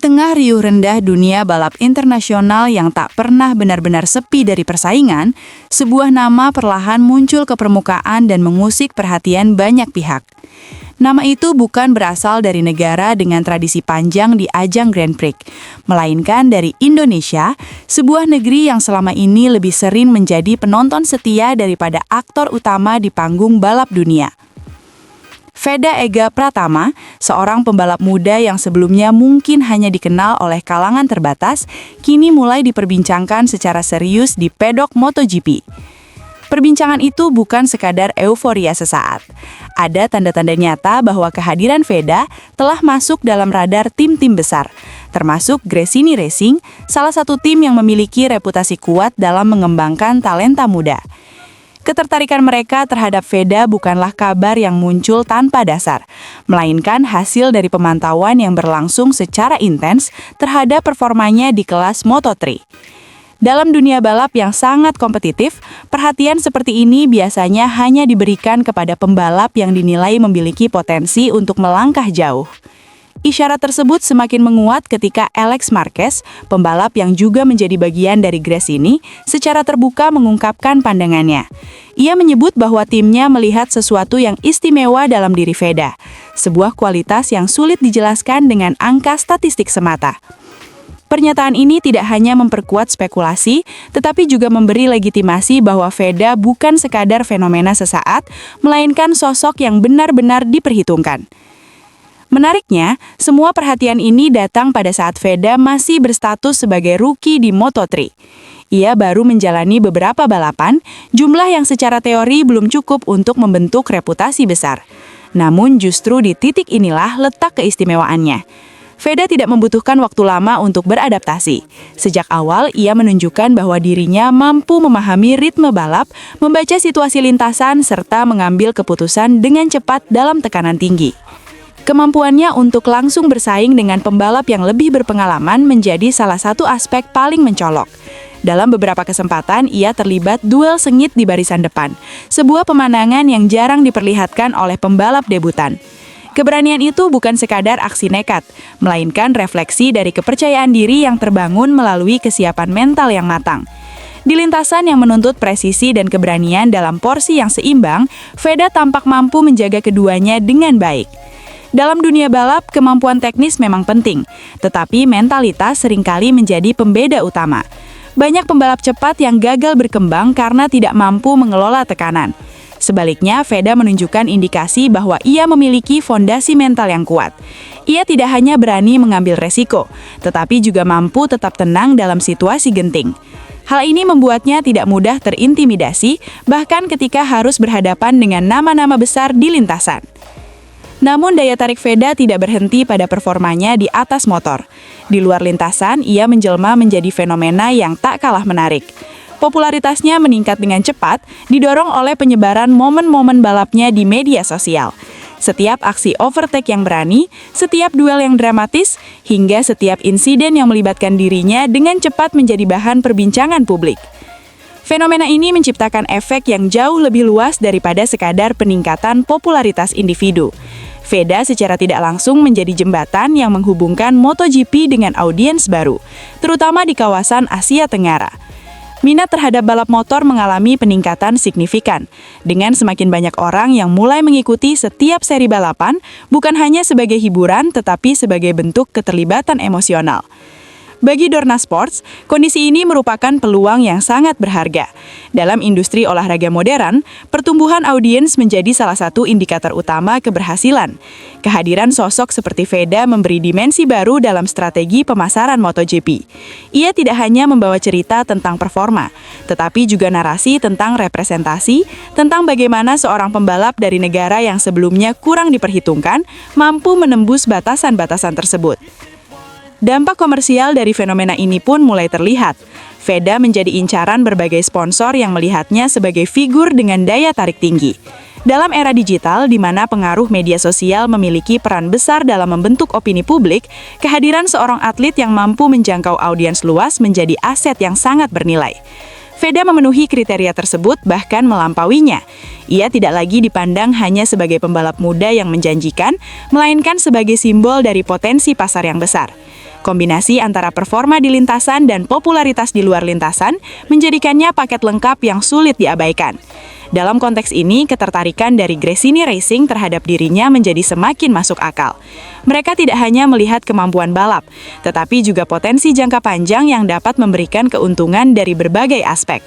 tengah riuh rendah dunia balap internasional yang tak pernah benar-benar sepi dari persaingan, sebuah nama perlahan muncul ke permukaan dan mengusik perhatian banyak pihak. Nama itu bukan berasal dari negara dengan tradisi panjang di ajang Grand Prix, melainkan dari Indonesia, sebuah negeri yang selama ini lebih sering menjadi penonton setia daripada aktor utama di panggung balap dunia. Veda Ega Pratama, seorang pembalap muda yang sebelumnya mungkin hanya dikenal oleh kalangan terbatas, kini mulai diperbincangkan secara serius di pedok MotoGP. Perbincangan itu bukan sekadar euforia sesaat. Ada tanda-tanda nyata bahwa kehadiran Veda telah masuk dalam radar tim-tim besar, termasuk Gresini Racing, salah satu tim yang memiliki reputasi kuat dalam mengembangkan talenta muda. Ketertarikan mereka terhadap Veda bukanlah kabar yang muncul tanpa dasar, melainkan hasil dari pemantauan yang berlangsung secara intens terhadap performanya di kelas Moto3. Dalam dunia balap yang sangat kompetitif, perhatian seperti ini biasanya hanya diberikan kepada pembalap yang dinilai memiliki potensi untuk melangkah jauh. Isyarat tersebut semakin menguat ketika Alex Marquez, pembalap yang juga menjadi bagian dari Gresini, secara terbuka mengungkapkan pandangannya. Ia menyebut bahwa timnya melihat sesuatu yang istimewa dalam diri Veda, sebuah kualitas yang sulit dijelaskan dengan angka statistik semata. Pernyataan ini tidak hanya memperkuat spekulasi, tetapi juga memberi legitimasi bahwa Veda bukan sekadar fenomena sesaat, melainkan sosok yang benar-benar diperhitungkan. Menariknya, semua perhatian ini datang pada saat Veda masih berstatus sebagai rookie di Moto3. Ia baru menjalani beberapa balapan, jumlah yang secara teori belum cukup untuk membentuk reputasi besar. Namun justru di titik inilah letak keistimewaannya. Veda tidak membutuhkan waktu lama untuk beradaptasi. Sejak awal, ia menunjukkan bahwa dirinya mampu memahami ritme balap, membaca situasi lintasan, serta mengambil keputusan dengan cepat dalam tekanan tinggi. Kemampuannya untuk langsung bersaing dengan pembalap yang lebih berpengalaman menjadi salah satu aspek paling mencolok. Dalam beberapa kesempatan, ia terlibat duel sengit di barisan depan, sebuah pemandangan yang jarang diperlihatkan oleh pembalap debutan. Keberanian itu bukan sekadar aksi nekat, melainkan refleksi dari kepercayaan diri yang terbangun melalui kesiapan mental yang matang. Di lintasan yang menuntut presisi dan keberanian dalam porsi yang seimbang, Veda tampak mampu menjaga keduanya dengan baik. Dalam dunia balap, kemampuan teknis memang penting, tetapi mentalitas seringkali menjadi pembeda utama. Banyak pembalap cepat yang gagal berkembang karena tidak mampu mengelola tekanan. Sebaliknya, Veda menunjukkan indikasi bahwa ia memiliki fondasi mental yang kuat. Ia tidak hanya berani mengambil resiko, tetapi juga mampu tetap tenang dalam situasi genting. Hal ini membuatnya tidak mudah terintimidasi, bahkan ketika harus berhadapan dengan nama-nama besar di lintasan. Namun daya tarik Veda tidak berhenti pada performanya di atas motor. Di luar lintasan, ia menjelma menjadi fenomena yang tak kalah menarik. Popularitasnya meningkat dengan cepat, didorong oleh penyebaran momen-momen balapnya di media sosial. Setiap aksi overtake yang berani, setiap duel yang dramatis, hingga setiap insiden yang melibatkan dirinya dengan cepat menjadi bahan perbincangan publik. Fenomena ini menciptakan efek yang jauh lebih luas daripada sekadar peningkatan popularitas individu. Veda secara tidak langsung menjadi jembatan yang menghubungkan MotoGP dengan audiens baru, terutama di kawasan Asia Tenggara. Minat terhadap balap motor mengalami peningkatan signifikan, dengan semakin banyak orang yang mulai mengikuti setiap seri balapan, bukan hanya sebagai hiburan, tetapi sebagai bentuk keterlibatan emosional. Bagi Dorna Sports, kondisi ini merupakan peluang yang sangat berharga. Dalam industri olahraga modern, pertumbuhan audiens menjadi salah satu indikator utama keberhasilan. Kehadiran sosok seperti Veda memberi dimensi baru dalam strategi pemasaran MotoGP. Ia tidak hanya membawa cerita tentang performa, tetapi juga narasi tentang representasi, tentang bagaimana seorang pembalap dari negara yang sebelumnya kurang diperhitungkan, mampu menembus batasan-batasan tersebut. Dampak komersial dari fenomena ini pun mulai terlihat. Veda menjadi incaran berbagai sponsor yang melihatnya sebagai figur dengan daya tarik tinggi. Dalam era digital di mana pengaruh media sosial memiliki peran besar dalam membentuk opini publik, kehadiran seorang atlet yang mampu menjangkau audiens luas menjadi aset yang sangat bernilai. Veda memenuhi kriteria tersebut, bahkan melampauinya. Ia tidak lagi dipandang hanya sebagai pembalap muda yang menjanjikan, melainkan sebagai simbol dari potensi pasar yang besar. Kombinasi antara performa di lintasan dan popularitas di luar lintasan menjadikannya paket lengkap yang sulit diabaikan. Dalam konteks ini, ketertarikan dari Gresini Racing terhadap dirinya menjadi semakin masuk akal. Mereka tidak hanya melihat kemampuan balap, tetapi juga potensi jangka panjang yang dapat memberikan keuntungan dari berbagai aspek.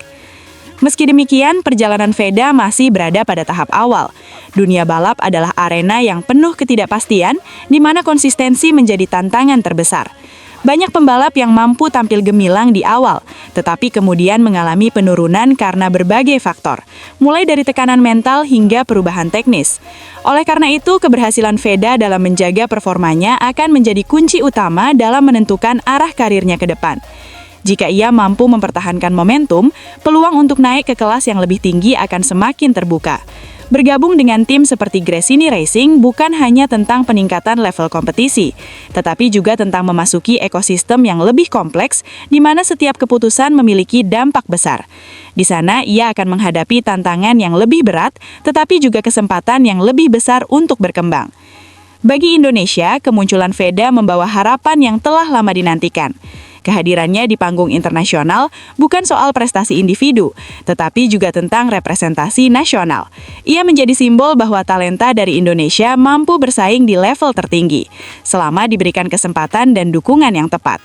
Meski demikian, perjalanan Veda masih berada pada tahap awal. Dunia balap adalah arena yang penuh ketidakpastian, di mana konsistensi menjadi tantangan terbesar. Banyak pembalap yang mampu tampil gemilang di awal, tetapi kemudian mengalami penurunan karena berbagai faktor, mulai dari tekanan mental hingga perubahan teknis. Oleh karena itu, keberhasilan Veda dalam menjaga performanya akan menjadi kunci utama dalam menentukan arah karirnya ke depan. Jika ia mampu mempertahankan momentum, peluang untuk naik ke kelas yang lebih tinggi akan semakin terbuka. Bergabung dengan tim seperti Gresini Racing bukan hanya tentang peningkatan level kompetisi, tetapi juga tentang memasuki ekosistem yang lebih kompleks di mana setiap keputusan memiliki dampak besar. Di sana, ia akan menghadapi tantangan yang lebih berat, tetapi juga kesempatan yang lebih besar untuk berkembang. Bagi Indonesia, kemunculan Veda membawa harapan yang telah lama dinantikan. Kehadirannya di panggung internasional bukan soal prestasi individu, tetapi juga tentang representasi nasional. Ia menjadi simbol bahwa talenta dari Indonesia mampu bersaing di level tertinggi, selama diberikan kesempatan dan dukungan yang tepat.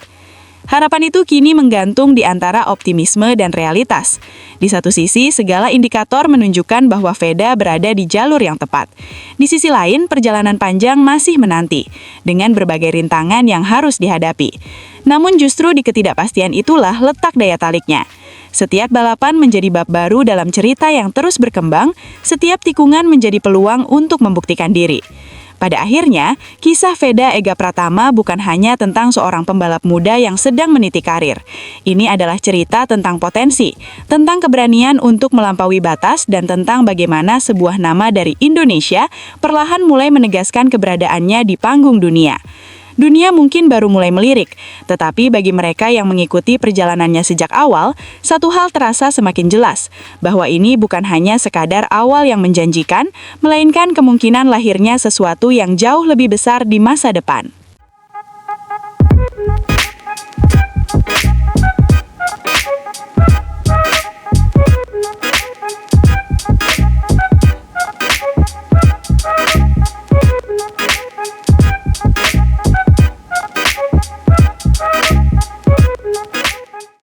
Harapan itu kini menggantung di antara optimisme dan realitas. Di satu sisi, segala indikator menunjukkan bahwa Veda berada di jalur yang tepat. Di sisi lain, perjalanan panjang masih menanti, dengan berbagai rintangan yang harus dihadapi. Namun justru di ketidakpastian itulah letak daya tariknya. Setiap balapan menjadi bab baru dalam cerita yang terus berkembang, setiap tikungan menjadi peluang untuk membuktikan diri. Pada akhirnya, kisah Veda Ega Pratama bukan hanya tentang seorang pembalap muda yang sedang meniti karir. Ini adalah cerita tentang potensi, tentang keberanian untuk melampaui batas, dan tentang bagaimana sebuah nama dari Indonesia perlahan mulai menegaskan keberadaannya di panggung dunia. Dunia mungkin baru mulai melirik, tetapi bagi mereka yang mengikuti perjalanannya sejak awal, satu hal terasa semakin jelas, bahwa ini bukan hanya sekadar awal yang menjanjikan, melainkan kemungkinan lahirnya sesuatu yang jauh lebih besar di masa depan.